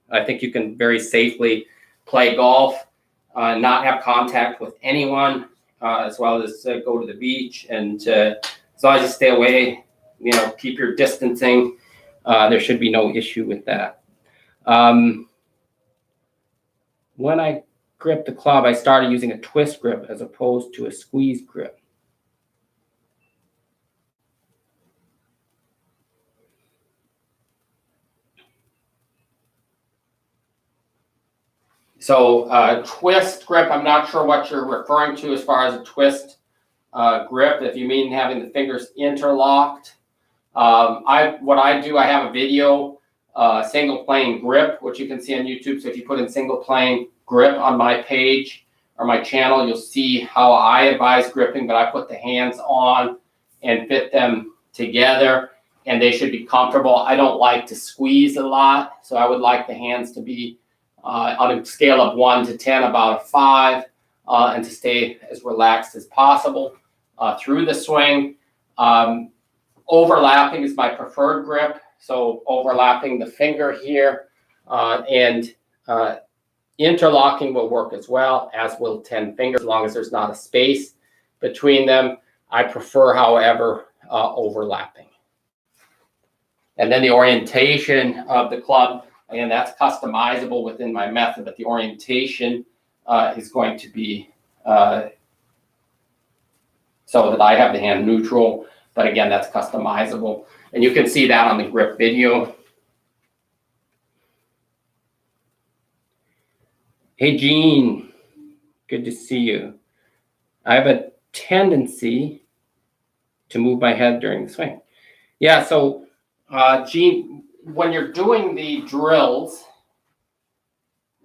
I think you can very safely play golf, not have contact with anyone, as well as go to the beach. And as long as you stay away, keep your distancing, there should be no issue with that. When I grip the club, I started using a twist grip as opposed to a squeeze grip. So twist grip, I'm not sure what you're referring to as far as a twist grip. If you mean having the fingers interlocked. What I do, I have a video, single plane grip, which you can see on YouTube. So if you put in single plane grip on my page or my channel, you'll see how I advise gripping, but I put the hands on and fit them together, and they should be comfortable. I don't like to squeeze a lot, so I would like the hands to be on a scale of 1 to 10, about a 5, and to stay as relaxed as possible through the swing. Overlapping is my preferred grip. So overlapping the finger here and interlocking will work as well, as will 10 fingers, as long as there's not a space between them. I prefer, however, overlapping. And then the orientation of the club, again, that's customizable within my method, but the orientation is going to be so that I have the hand neutral. But again, that's customizable. And you can see that on the grip video. Hey, Gene, good to see you. I have a tendency to move my head during the swing. Yeah, so Gene, when you're doing the drills,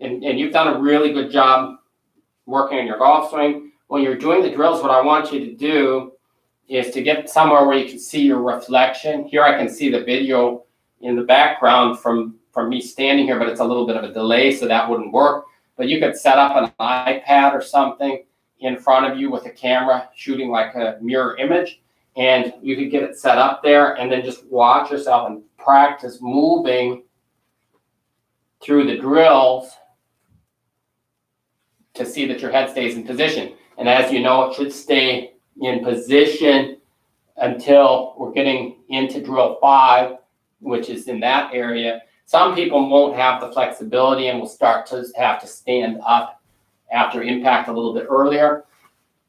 and you've done a really good job working on your golf swing, when you're doing the drills, what I want you to do is to get somewhere where you can see your reflection. Here I can see the video in the background from me standing here, but it's a little bit of a delay, so that wouldn't work. But you could set up an iPad or something in front of you with a camera shooting like a mirror image, and you could get it set up there and then just watch yourself and practice moving through the drills to see that your head stays in position. And as you know, it should stay in position until we're getting into drill 5, which is in that area. Some people won't have the flexibility and will start to have to stand up after impact a little bit earlier.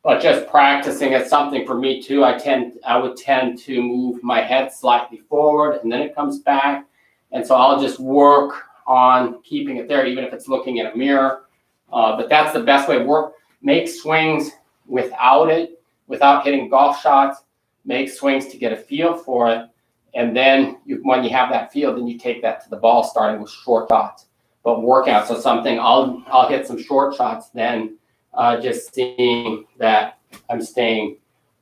But just practicing is something for me too. I would tend to move my head slightly forward and then it comes back. And so I'll just work on keeping it there, even if it's looking in a mirror. But that's the best way to work. Make swings without it, without hitting golf shots. Make swings to get a feel for it. And then when you have that feel, then you take that to the ball, starting with short shots. But workout, so something, I'll hit some short shots, then just seeing that I'm staying.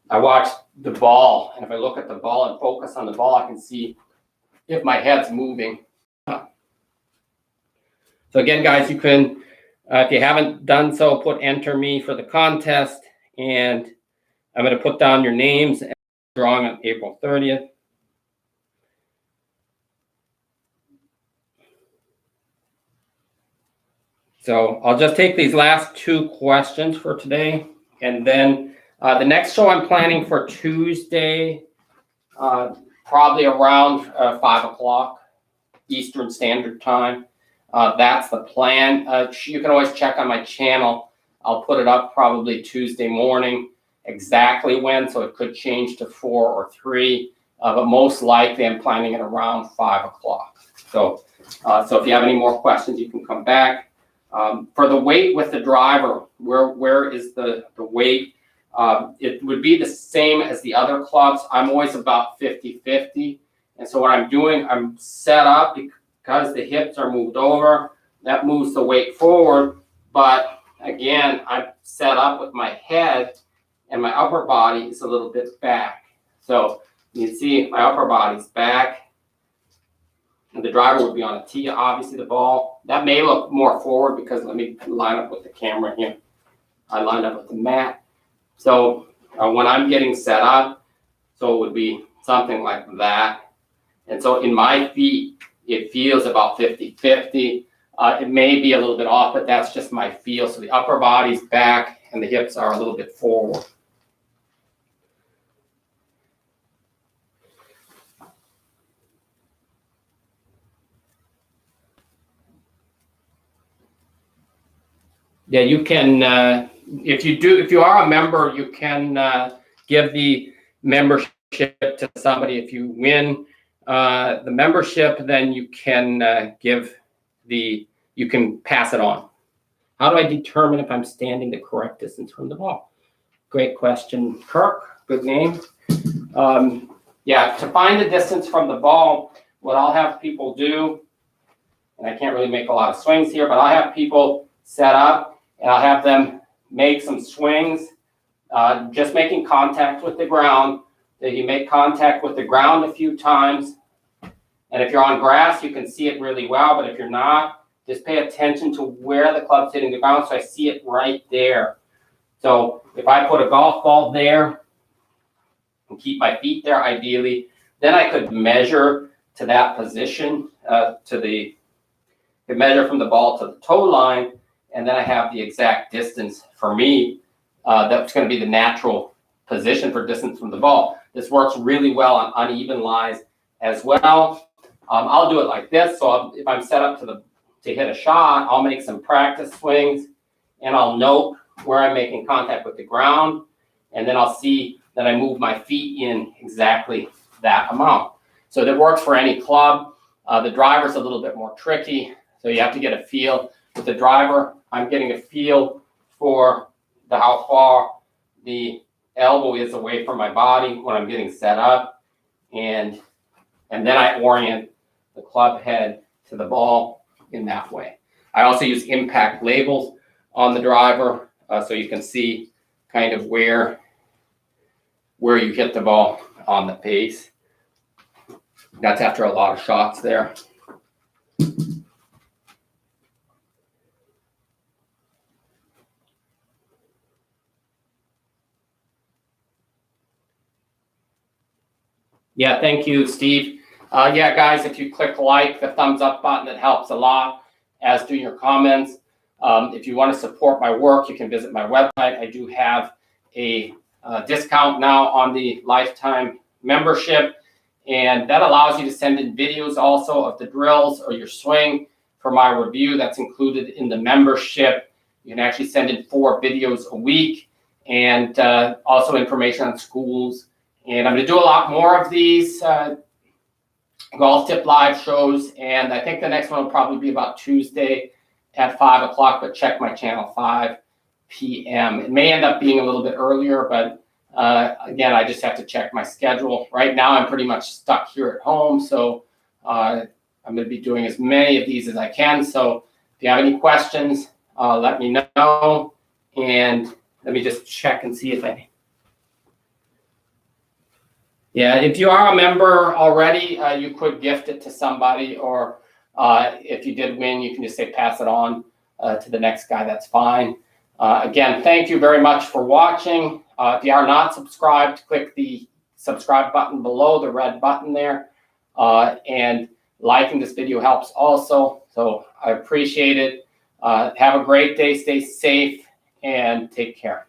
I watch the ball, and if I look at the ball and focus on the ball, I can see if my head's moving. So again, guys, you can, if you haven't done so, put enter me for the contest, and I'm going to put down your names and drawing on April 30th. So I'll just take these last 2 questions for today, and then the next show I'm planning for Tuesday, probably around 5 o'clock Eastern Standard Time. That's the plan. You can always check on my channel. I'll put it up probably Tuesday morning, exactly when, so it could change to 4 or 3, but most likely I'm planning it around 5 o'clock. So if you have any more questions, you can come back. For the weight with the driver, where is the weight? It would be the same as the other clubs. I'm always about 50-50. And so what I'm doing, I'm set up because the hips are moved over. That moves the weight forward. But again, I'm set up with my head and my upper body is a little bit back. So you can see my upper body's back. And the driver would be on a tee, obviously the ball. That may look more forward because let me line up with the camera here. I lined up with the mat. So when I'm getting set up, so it would be something like that. And so in my feet, it feels about 50-50. It may be a little bit off, but that's just my feel. So the upper body's back and the hips are a little bit forward. Yeah, you can, if you are a member, you can give the membership to somebody. If you win the membership, then you can you can pass it on. How do I determine if I'm standing the correct distance from the ball? Great question, Kirk. Good name. Yeah, to find the distance from the ball, what I'll have people do, and I can't really make a lot of swings here, but I'll have people set up and I'll have them make some swings, just making contact with the ground. That you make contact with the ground a few times. And if you're on grass, you can see it really well, but if you're not, just pay attention to where the club's hitting the ground so I see it right there. So if I put a golf ball there and keep my feet there ideally, then I could measure to that position, measure from the ball to the toe line, and then I have the exact distance for me. That's going to be the natural position for distance from the ball. This works really well on uneven lies as well. I'll do it like this. So if I'm set up to hit a shot, I'll make some practice swings, and I'll note where I'm making contact with the ground, and then I'll see that I move my feet in exactly that amount. So that works for any club. The driver's a little bit more tricky, so you have to get a feel. With the driver, I'm getting a feel for how far the elbow is away from my body when I'm getting set up, and then I orient the club head to the ball in that way. I also use impact labels on the driver, so you can see kind of where you hit the ball on the face. That's after a lot of shots there. Yeah, thank you, Steve. Yeah, guys, if you click like, the thumbs up button, it helps a lot, as do your comments. If you want to support my work, you can visit my website. I do have a discount now on the lifetime membership, and that allows you to send in videos also of the drills or your swing for my review. That's included in the membership. You can actually send in 4 videos a week, and also information on schools. And I'm going to do a lot more of these golf tip live shows, and I think the next one will probably be about Tuesday at 5 o'clock, but check my channel, 5 p.m. It may end up being a little bit earlier, but again, I just have to check my schedule. Right now, I'm pretty much stuck here at home, so I'm going to be doing as many of these as I can. So if you have any questions, let me know, and let me just check and see if Yeah, if you are a member already, you could gift it to somebody, or if you did win, you can just say pass it on to the next guy. That's fine. Again, thank you very much for watching. If you are not subscribed, click the subscribe button below, the red button there. And liking this video helps also. So I appreciate it. Have a great day, stay safe, and take care.